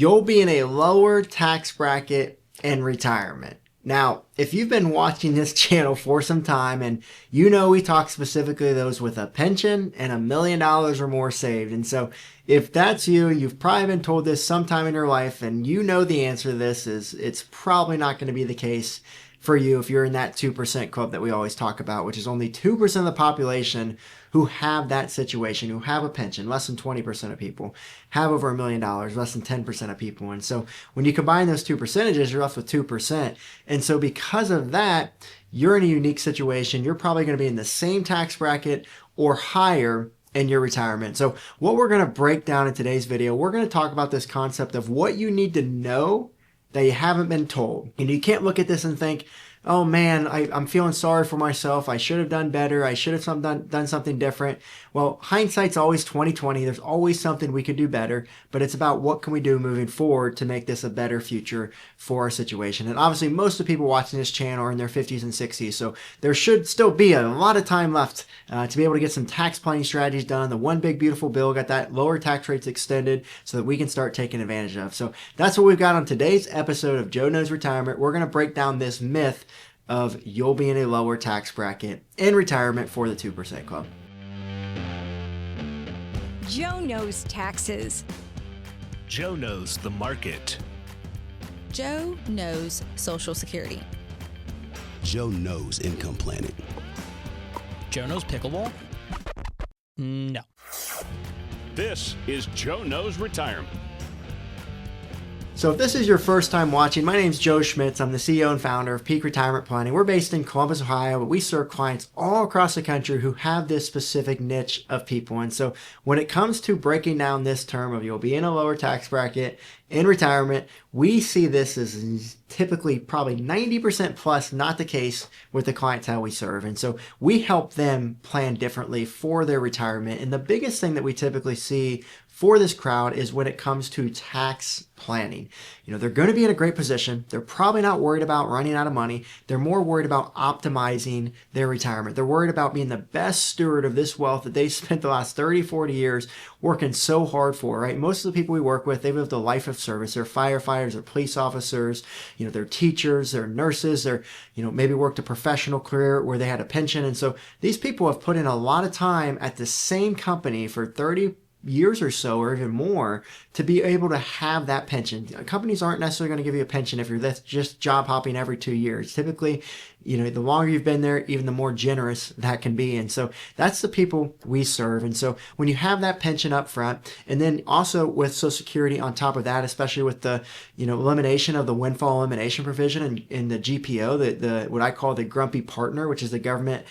You'll be in a lower tax bracket in retirement. Now, if you've been watching this channel for some time and you know we talk specifically those with a pension and $1 million or more saved. And so if that's you, you've probably been told this sometime in your life and you know the answer to this is it's probably not going to be the case for you if you're in that 2% club that we always talk about, which is only 2% of the population who have that situation, who have a pension. Less than 20% of people have over $1 million, less than 10% of people. And so when you combine those two percentages, you're left with 2%. And so because of that, you're in a unique situation. You're probably going to be in the same tax bracket or higher in your retirement. So what we're going to break down in today's video, we're going to talk about this concept of what you need to know that you haven't been told. And you can't look at this and think, oh man, I'm feeling sorry for myself. I should have done better. I should have done something different. Well, hindsight's always 20/20. There's always something we could do better, but it's about what can we do moving forward to make this a better future for our situation. And obviously most of the people watching this channel are in their 50s and 60s. So there should still be a lot of time left to be able to get some tax planning strategies done. The one big beautiful bill got that lower tax rates extended so that we can start taking advantage of. So that's what we've got on today's episode of Joe Knows Retirement. We're going to break down this myth of you'll be in a lower tax bracket in retirement for the 2% club. Joe knows taxes. Joe knows the market. Joe knows Social Security. Joe knows income planning. Joe knows pickleball? No. This is Joe Knows Retirement. So if this is your first time watching, my name is Joe Schmitz. I'm the CEO and founder of Peak Retirement Planning. We're based in Columbus, Ohio, but we serve clients all across the country who have this specific niche of people. And so when it comes to breaking down this term of you'll be in a lower tax bracket in retirement, we see this as typically probably 90% plus not the case with the clientele we serve. And so we help them plan differently for their retirement. And the biggest thing that we typically see for this crowd is when it comes to tax planning. You know, they're going to be in a great position. They're probably not worried about running out of money. They're more worried about optimizing their retirement. They're worried about being the best steward of this wealth that they spent the last 30, 40 years working so hard for, right? Most of the people we work with, they've lived a life of service. They're firefighters, they're police officers, you know, they're teachers, they're nurses, they're, you know, maybe worked a professional career where they had a pension. And so these people have put in a lot of time at the same company for 30 years or so, or even more, to be able to have that pension. Companies aren't necessarily going to give you a pension if you're just job hopping every 2 years. Typically, you know, the longer you've been there, even the more generous that can be. And so that's the people we serve. And so when you have that pension up front, and then also with Social Security on top of that, especially with the, you know, elimination of the windfall elimination provision in the GPO, the what I call the grumpy partner, which is the government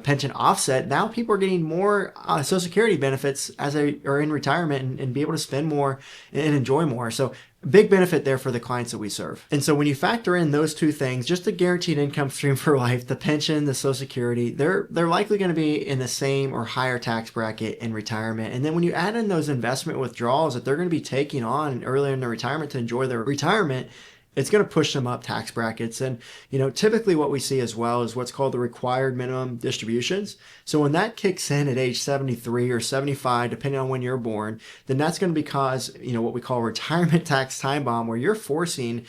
pension offset, now people are getting more Social Security benefits as they are in retirement and be able to spend more and enjoy more. So big benefit there for the clients that we serve. And so when you factor in those two things, just the guaranteed income stream for life, the pension, the Social Security, they're likely going to be in the same or higher tax bracket in retirement. And then when you add in those investment withdrawals that they're going to be taking on earlier in their retirement to enjoy their retirement, it's going to push them up tax brackets. And, you know, typically what we see as well is what's called the required minimum distributions. So when that kicks in at age 73 or 75, depending on when you're born, then that's going to be cause, you know, what we call retirement tax time bomb, where you're forcing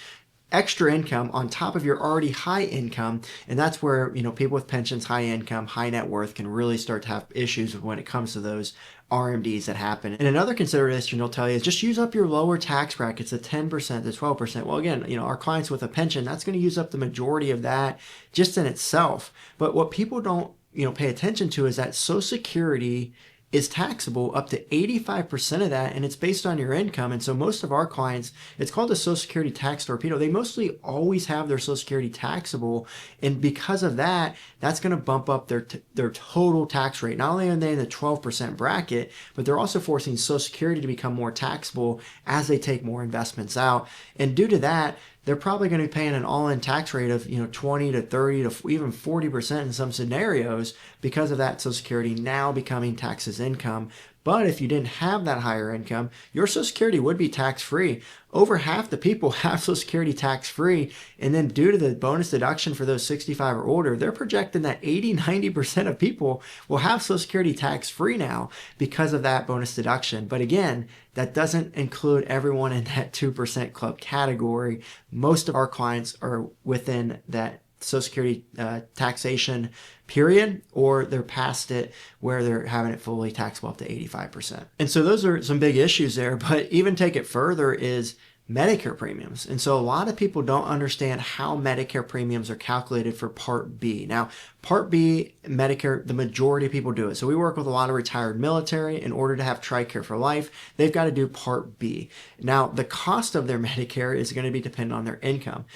extra income on top of your already high income. And that's where, you know, people with pensions, high income, high net worth can really start to have issues when it comes to those RMDs that happen. And another consideration they'll tell you is just use up your lower tax brackets, the 10% to 12%. Well, again, you know, our clients with a pension, that's going to use up the majority of that just in itself. But what people don't, you know, pay attention to is that Social Security is taxable up to 85% of that, and it's based on your income. And so most of our clients, it's called a Social Security tax torpedo. They mostly always have their Social Security taxable, and because of that, that's going to bump up their total tax rate. Not only are they in the 12% bracket, but they're also forcing Social Security to become more taxable as they take more investments out. And due to that, they're probably going to be paying an all-in tax rate of, you know, 20 to 30 to even 40% in some scenarios because of that Social Security now becoming taxed as income But if you didn't have that higher income, your Social Security would be tax-free. Over half the people have Social Security tax-free. And then due to the bonus deduction for those 65 or older, they're projecting that 80-90% of people will have Social Security tax-free now because of that bonus deduction. But again, that doesn't include everyone in that 2% club category. Most of our clients are within that Social Security taxation period, or they're past it where they're having it fully taxable up to 85%. And so those are some big issues there, but even take it further is Medicare premiums. And so a lot of people don't understand how Medicare premiums are calculated for Part B. Now, Part B Medicare, the majority of people do it. So we work with a lot of retired military. In order to have TRICARE for life, they've got to do Part B. Now, the cost of their Medicare is going to be dependent on their income.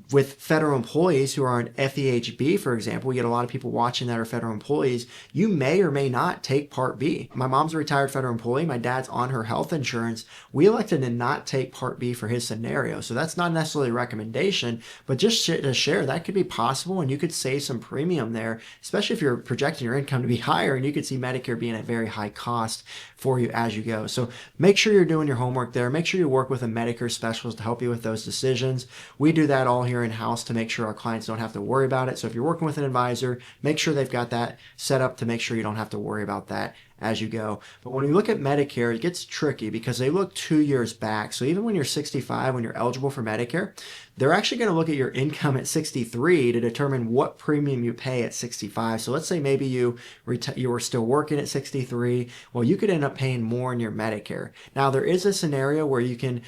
With federal employees who are on FEHB, for example, we get a lot of people watching that are federal employees. You may or may not take Part B. My mom's a retired federal employee. My dad's on her health insurance. We elected to not take Part B for his scenario. So that's not necessarily a recommendation, but just to share, that could be possible, and you could save some premium there, especially if you're projecting your income to be higher, and you could see Medicare being at very high cost for you as you go. So make sure you're doing your homework there. Make sure you work with a Medicare specialist to help you with those decisions. We do that all here in-house to make sure our clients don't have to worry about it. So if you're working with an advisor, make sure they've got that set up to make sure you don't have to worry about that as you go. But when you look at Medicare, it gets tricky because they look 2 years back. So even when you're 65, when you're eligible for Medicare, they're actually going to look at your income at 63 to determine what premium you pay at 65. So let's say maybe you were still working at 63. Well, you could end up paying more in your Medicare. Now, there is a scenario where you can,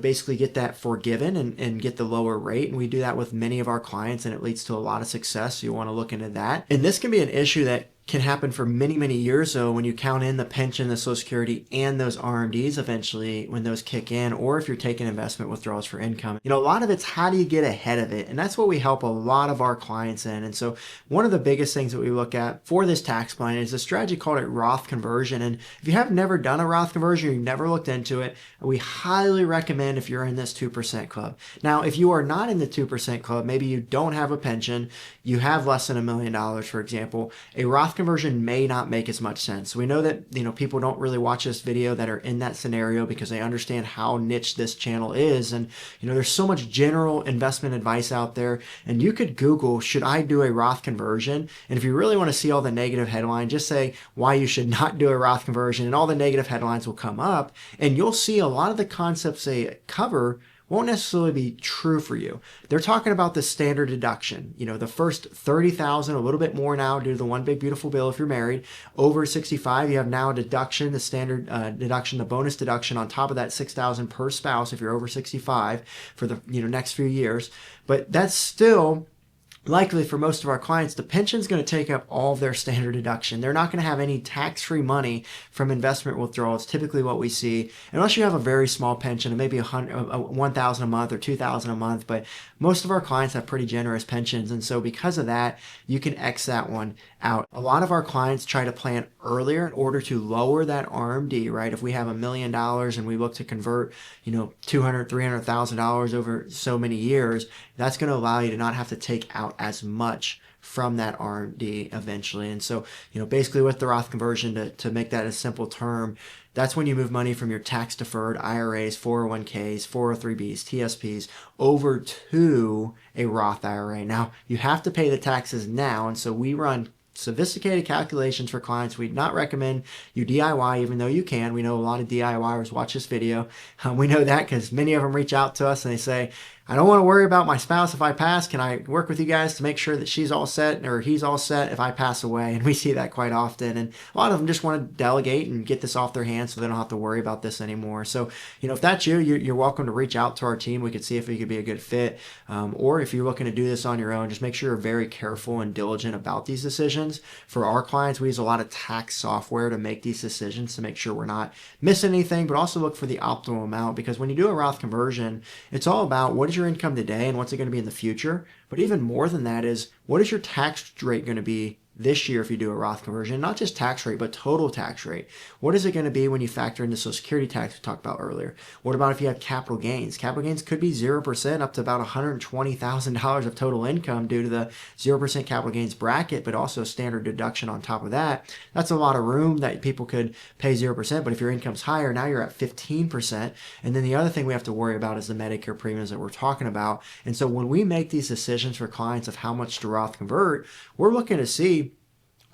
basically get that forgiven and get the lower rate. And we do that with many of our clients, and it leads to a lot of success. So you want to look into that. And this can be an issue that can happen for many, many years, though, when you count in the pension, the Social Security, and those RMDs eventually when those kick in, or if you're taking investment withdrawals for income. A lot of it's how do you get ahead of it? And that's what we help a lot of our clients in. And so one of the biggest things that we look at for this tax plan is a strategy called a Roth conversion. And if you have never done a Roth conversion, or you've never looked into it, we highly recommend if you're in this 2% club. Now, if you are not in the 2% club, maybe you don't have a pension, you have less than $1 million, for example, a Roth conversion may not make as much sense. We know that people don't really watch this video that are in that scenario because they understand how niche this channel is, and there's so much general investment advice out there, and you could Google, should I do a Roth conversion? And if you really want to see all the negative headlines, just say why you should not do a Roth conversion, and all the negative headlines will come up, and you'll see a lot of the concepts they cover won't necessarily be true for you. They're talking about the standard deduction. The first $30,000, a little bit more now due to the one big beautiful bill if you're married. Over 65, you have now a deduction, the standard deduction, the bonus deduction on top of that $6,000 per spouse if you're over 65 for the next few years. But that's still likely for most of our clients, the pension's going to take up all of their standard deduction. They're not going to have any tax-free money from investment withdrawals, typically what we see, unless you have a very small pension, maybe $1,000 a month or $2,000 a month. But most of our clients have pretty generous pensions, and so because of that, you can X that one out. A lot of our clients try to plan earlier in order to lower that RMD, right? If we have $1 million and we look to convert, $200,000, $300,000 over so many years, that's going to allow you to not have to take out as much from that RMD eventually. And so, basically with the Roth conversion, to make that a simple term, that's when you move money from your tax-deferred IRAs, 401ks, 403bs, TSPs over to a Roth IRA. Now, you have to pay the taxes now, and so we run sophisticated calculations for clients. We'd not recommend you DIY, even though you can. We know a lot of DIYers watch this video. We know that because many of them reach out to us and they say, I don't want to worry about my spouse if I pass. Can I work with you guys to make sure that she's all set or he's all set if I pass away? And we see that quite often. And a lot of them just want to delegate and get this off their hands so they don't have to worry about this anymore. So, if that's you, you're welcome to reach out to our team. We could see if we could be a good fit. Or if you're looking to do this on your own, just make sure you're very careful and diligent about these decisions. For our clients, we use a lot of tax software to make these decisions to make sure we're not missing anything, but also look for the optimal amount, because when you do a Roth conversion, it's all about what is your income today and what's it going to be in the future. But even more than that is, what is your tax rate going to be this year if you do a Roth conversion, not just tax rate, but total tax rate. What is it going to be when you factor in the Social Security tax we talked about earlier? What about if you have capital gains? Capital gains could be 0% up to about $120,000 of total income due to the 0% capital gains bracket, but also a standard deduction on top of that. That's a lot of room that people could pay 0%, but if your income's higher, now you're at 15%. And then the other thing we have to worry about is the Medicare premiums that we're talking about. And so when we make these decisions for clients of how much to Roth convert, we're looking to see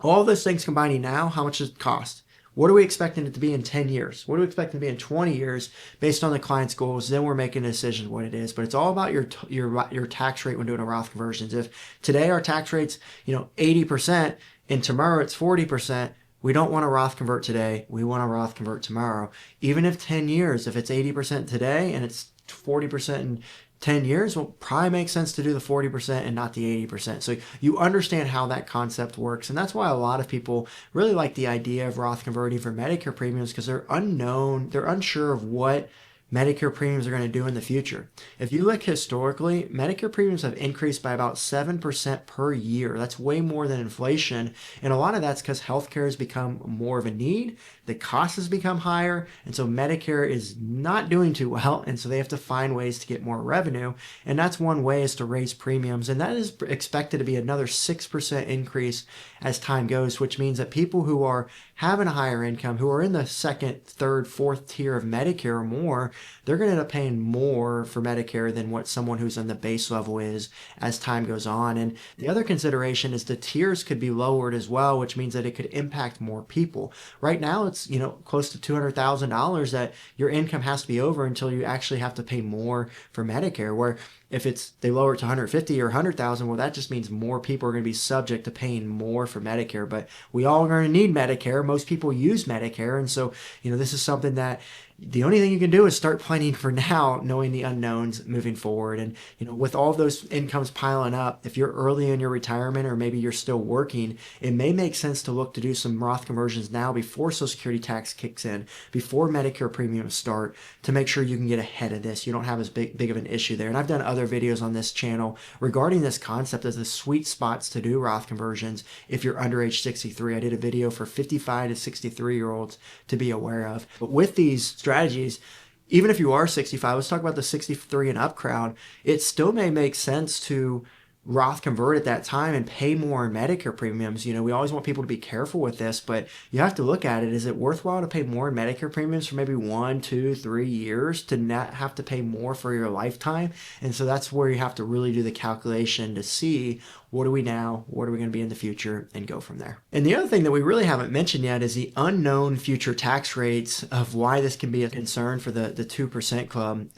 all those things combining now, how much does it cost? What are we expecting it to be in 10 years? What are we expecting it to be in 20 years based on the client's goals? Then we're making a decision what it is. But it's all about your tax rate when doing a Roth conversions. If today our tax rate's 80% and tomorrow it's 40%, we don't want to Roth convert today. We want to Roth convert tomorrow. Even if 10 years, if it's 80% today and it's 40% in 10 years, well, probably makes sense to do the 40% and not the 80%. So you understand how that concept works. And that's why a lot of people really like the idea of Roth converting for Medicare premiums, because they're unknown, they're unsure of what Medicare premiums are going to do in the future. If you look historically, Medicare premiums have increased by about 7% per year. That's way more than inflation. And a lot of that's because healthcare has become more of a need. The cost has become higher. And so Medicare is not doing too well. And so they have to find ways to get more revenue. And that's one way, is to raise premiums. And that is expected to be another 6% increase as time goes, which means that people who are having a higher income, who are in the second, third, fourth tier of Medicare or more, they're going to end up paying more for Medicare than what someone who's on the base level is as time goes on. And the other consideration is the tiers could be lowered as well, which means that it could impact more people. Right now, it's close to $200,000 that your income has to be over until you actually have to pay more for Medicare. Where if they lower it to 150 or 100,000, well, that just means more people are going to be subject to paying more for Medicare. But we all are going to need Medicare. Most people use Medicare. And so, this is something that the only thing you can do is start planning for now, knowing the unknowns moving forward. And, with all those incomes piling up, if you're early in your retirement or maybe you're still working, it may make sense to look to do some Roth conversions now before Social Security tax kicks in, before Medicare premiums start, to make sure you can get ahead of this. You don't have as big of an issue there. And I've done other videos on this channel regarding this concept as the sweet spots to do Roth conversions if you're under age 63. I did a video for 55 to 63 year olds to be aware of. But with these strategies, even if you are 65, let's talk about the 63 and up crowd, it still may make sense to Roth convert at that time and pay more in Medicare premiums. We always want people to be careful with this, but you have to look at it. Is it worthwhile to pay more in Medicare premiums for maybe 1, 2, 3 years to not have to pay more for your lifetime? And so that's where you have to really do the calculation to see, what are we now? What are we going to be in the future? And go from there. And the other thing that we really haven't mentioned yet is the unknown future tax rates of why this can be a concern for the 2% club.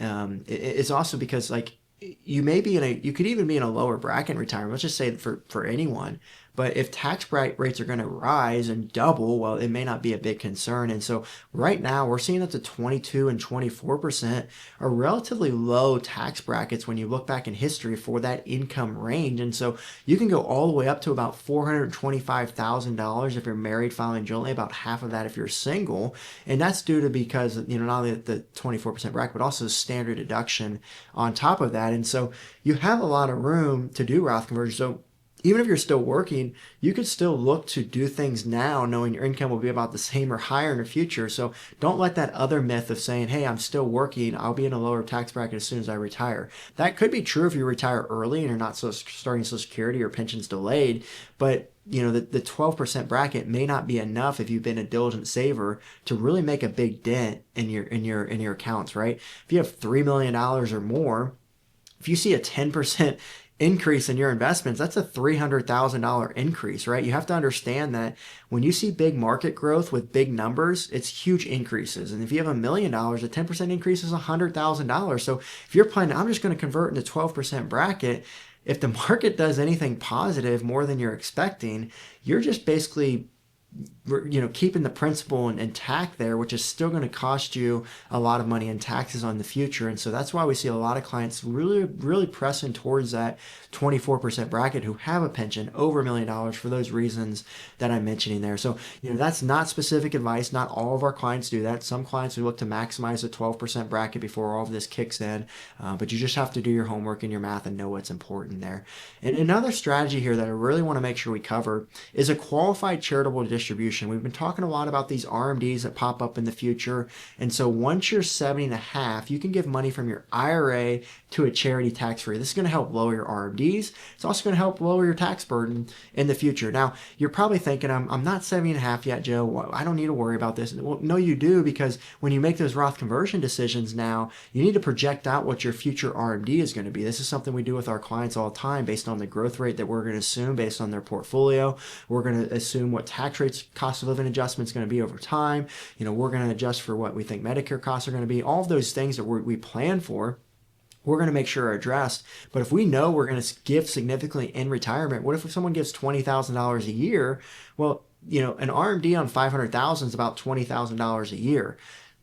It's also because, you could even be in a lower bracket in retirement. Let's just say for anyone. But if tax rates are going to rise and double, well, it may not be a big concern. And so right now we're seeing up to 22 and 24% are relatively low tax brackets when you look back in history for that income range. And so you can go all the way up to about $425,000 if you're married filing jointly, about half of that if you're single. And that's due to because, not only the 24% bracket, but also standard deduction on top of that. And so you have a lot of room to do Roth conversion. So even if you're still working, you could still look to do things now knowing your income will be about the same or higher in the future. So don't let that other myth of saying, hey, I'm still working, I'll be in a lower tax bracket as soon as I retire. That could be true if you retire early and you're not starting Social Security or pensions delayed, but the 12% bracket may not be enough if you've been a diligent saver to really make a big dent in your accounts, right? If you have $3 million or more, if you see a 10% increase in your investments, that's a $300,000 increase, right? You have to understand that when you see big market growth with big numbers, it's huge increases. And if you have $1 million, a 10% increase is $100,000. So if you're planning, I'm just going to convert into 12% bracket, if the market does anything positive more than you're expecting, you're just basically keeping the principal intact there, which is still going to cost you a lot of money in taxes on the future. And so that's why we see a lot of clients really, really pressing towards that 24% bracket who have a pension over $1 million for those reasons that I'm mentioning there. So, that's not specific advice. Not all of our clients do that. Some clients we look to maximize the 12% bracket before all of this kicks in, but you just have to do your homework and your math and know what's important there. And another strategy here that I really want to make sure we cover is a qualified charitable distribution. We've been talking a lot about these RMDs that pop up in the future. And so once you're 70 and a half, you can give money from your IRA to a charity tax-free. This is going to help lower your RMDs. It's also going to help lower your tax burden in the future. Now, you're probably thinking, I'm not 70 and a half yet, Joe. I don't need to worry about this. Well, no, you do, because when you make those Roth conversion decisions now, you need to project out what your future RMD is going to be. This is something we do with our clients all the time based on the growth rate that we're going to assume based on their portfolio. We're going to assume what tax rates, cost of living adjustment is going to be over time. We're going to adjust for what we think Medicare costs are going to be. All of those things that we plan for, we're going to make sure are addressed. But if we know we're going to give significantly in retirement, what if someone gives $20,000 a year? Well, an RMD on $500,000 is about $20,000 a year.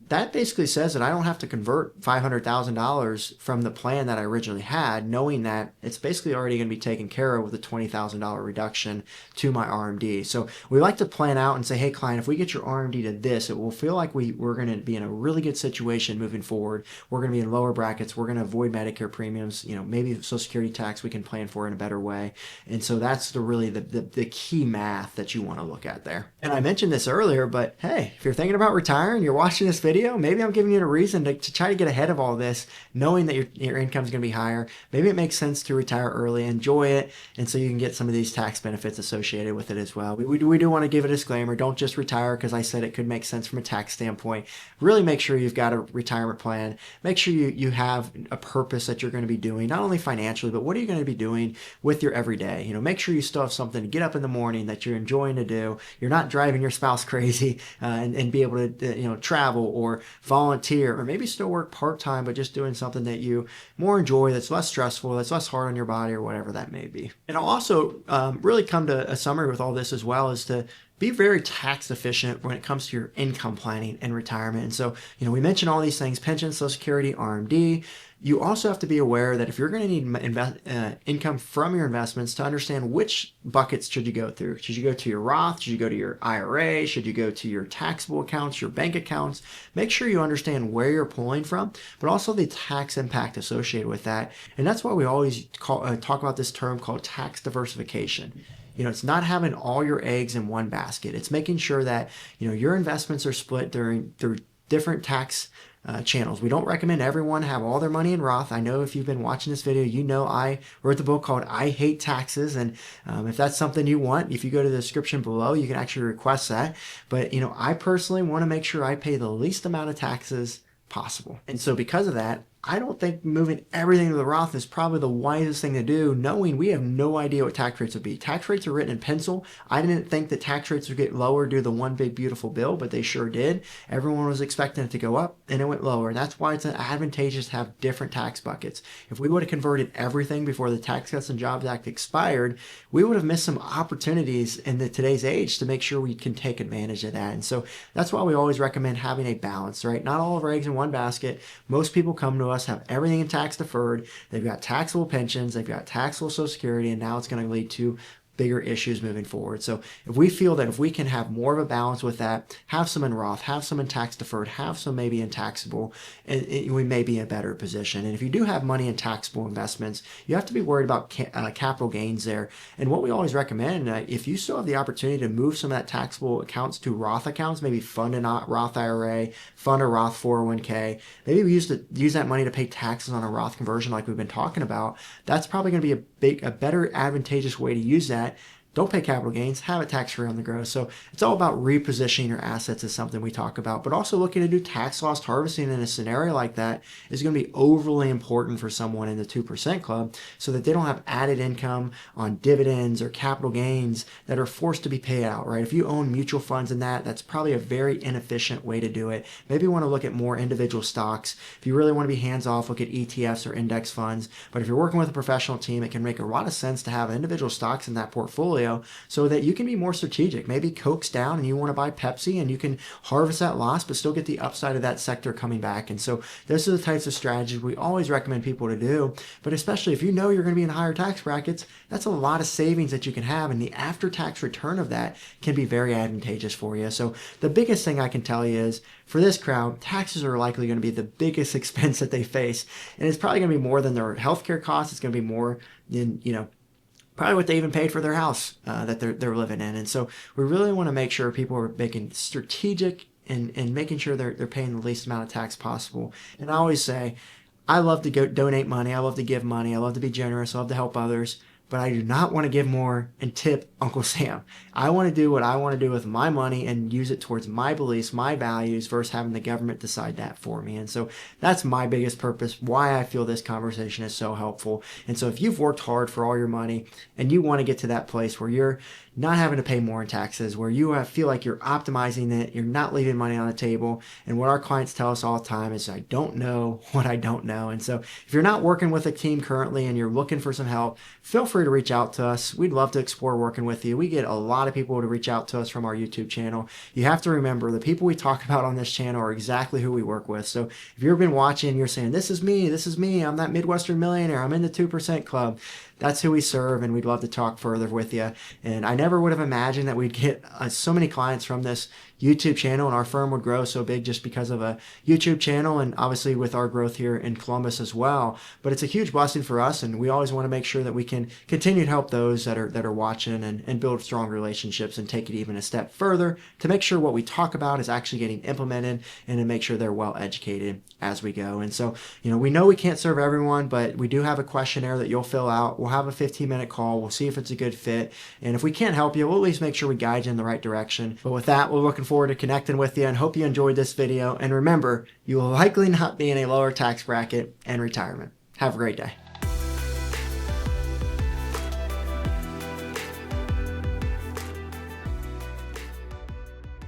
That basically says that I don't have to convert $500,000 from the plan that I originally had, knowing that it's basically already going to be taken care of with a $20,000 reduction to my RMD. So we like to plan out and say, hey, client, if we get your RMD to this, it will feel like we're going to be in a really good situation moving forward. We're going to be in lower brackets. We're going to avoid Medicare premiums. Maybe Social Security tax we can plan for in a better way. And so that's the key math that you want to look at there. And I mentioned this earlier, but hey, if you're thinking about retiring, you're watching this video, maybe I'm giving you a reason to try to get ahead of all this, knowing that your income is going to be higher. Maybe it makes sense to retire early, enjoy it, and so you can get some of these tax benefits associated with it as well. We do want to give a disclaimer. Don't just retire because I said it could make sense from a tax standpoint. Really make sure you've got a retirement plan. Make sure you have a purpose that you're going to be doing, not only financially, but what are you going to be doing with your everyday? Make sure you still have something to get up in the morning that you're enjoying to do. You're not driving your spouse crazy and be able to travel or volunteer, or maybe still work part-time, but just doing something that you more enjoy, that's less stressful, that's less hard on your body, or whatever that may be. And I'll also really come to a summary with all this as well, is to be very tax efficient when it comes to your income planning and retirement. And so, we mentioned all these things: pension, Social Security, RMD. You also have to be aware that if you're going to need income from your investments, to understand which buckets should you go through. Should you go to your Roth? Should you go to your IRA? Should you go to your taxable accounts, your bank accounts? Make sure you understand where you're pulling from, but also the tax impact associated with that. And that's why we always talk about this term called tax diversification. It's not having all your eggs in one basket. It's making sure that, your investments are split through different tax channels. We don't recommend everyone have all their money in Roth. I know if you've been watching this video, I wrote the book called I Hate Taxes. And if that's something you want, if you go to the description below, you can actually request that. But, I personally want to make sure I pay the least amount of taxes possible. And so because of that, I don't think moving everything to the Roth is probably the wisest thing to do, knowing we have no idea what tax rates will be. Tax rates are written in pencil. I didn't think that tax rates would get lower due to the one big beautiful bill, but they sure did. Everyone was expecting it to go up, and it went lower. And that's why it's advantageous to have different tax buckets. If we would have converted everything before the Tax Cuts and Jobs Act expired, we would have missed some opportunities in today's age to make sure we can take advantage of that. And so that's why we always recommend having a balance, right? Not all of our eggs in one basket. Most people come to us, have everything in tax deferred. They've got taxable pensions, they've got taxable Social Security, and now it's going to lead to bigger issues moving forward. So if we feel that if we can have more of a balance with that, have some in Roth, have some in tax deferred, have some maybe in taxable, and we may be in a better position. And if you do have money in taxable investments, you have to be worried about capital gains there. And what we always recommend, if you still have the opportunity to move some of that taxable accounts to Roth accounts, maybe fund a Roth IRA, fund a Roth 401k, maybe we use that money to pay taxes on a Roth conversion like we've been talking about, that's probably going to be a better advantageous way to use that. Don't pay capital gains, have it tax-free on the gross. So it's all about repositioning your assets is something we talk about, but also looking to do tax loss harvesting in a scenario like that is going to be overly important for someone in the 2% club so that they don't have added income on dividends or capital gains that are forced to be paid out, right? If you own mutual funds in that's probably a very inefficient way to do it. Maybe you want to look at more individual stocks. If you really want to be hands-off, look at ETFs or index funds. But if you're working with a professional team, it can make a lot of sense to have individual stocks in that portfolio portfolio so that you can be more strategic. Maybe Coke's down and you want to buy Pepsi, and you can harvest that loss but still get the upside of that sector coming back. And so those are the types of strategies we always recommend people to do. But especially if you know you're going to be in higher tax brackets, that's a lot of savings that you can have, and the after-tax return of that can be very advantageous for you. So the biggest thing I can tell you is, for this crowd, taxes are likely going to be the biggest expense that they face, and it's probably going to be more than their healthcare costs. It's going to be more than, probably what they even paid for their house that they're living in. And so we really want to make sure people are making strategic and making sure they're paying the least amount of tax possible. And I always say, I love to go donate money. I love to give money. I love to be generous. I love to help others. But I do not want to give more and tip Uncle Sam. I want to do what I want to do with my money and use it towards my beliefs, my values, versus having the government decide that for me. And so that's my biggest purpose, why I feel this conversation is so helpful. And so if you've worked hard for all your money and you want to get to that place where you're not having to pay more in taxes, where you feel like you're optimizing it, you're not leaving money on the table. And what our clients tell us all the time is, I don't know what I don't know. And so if you're not working with a team currently and you're looking for some help, feel free to reach out to us. We'd love to explore working with you. We get a lot of people to reach out to us from our YouTube channel. You have to remember, the people we talk about on this channel are exactly who we work with. So if you've been watching, you're saying, this is me, I'm that Midwestern millionaire, I'm in the 2% club. That's who we serve, and we'd love to talk further with you. And I never would have imagined that we'd get so many clients from this YouTube channel, and our firm would grow so big just because of a YouTube channel, and obviously with our growth here in Columbus as well. But it's a huge blessing for us, and we always want to make sure that we can continue to help those that are watching and build strong relationships and take it even a step further to make sure what we talk about is actually getting implemented, and to make sure they're well educated as we go. And so, we know we can't serve everyone, but we do have a questionnaire that you'll fill out. We'll have a 15-minute call. We'll see if it's a good fit. And if we can't help you, we'll at least make sure we guide you in the right direction. But with that, we're looking forward to connecting with you and hope you enjoyed this video. And remember, you will likely not be in a lower tax bracket in retirement. Have a great day.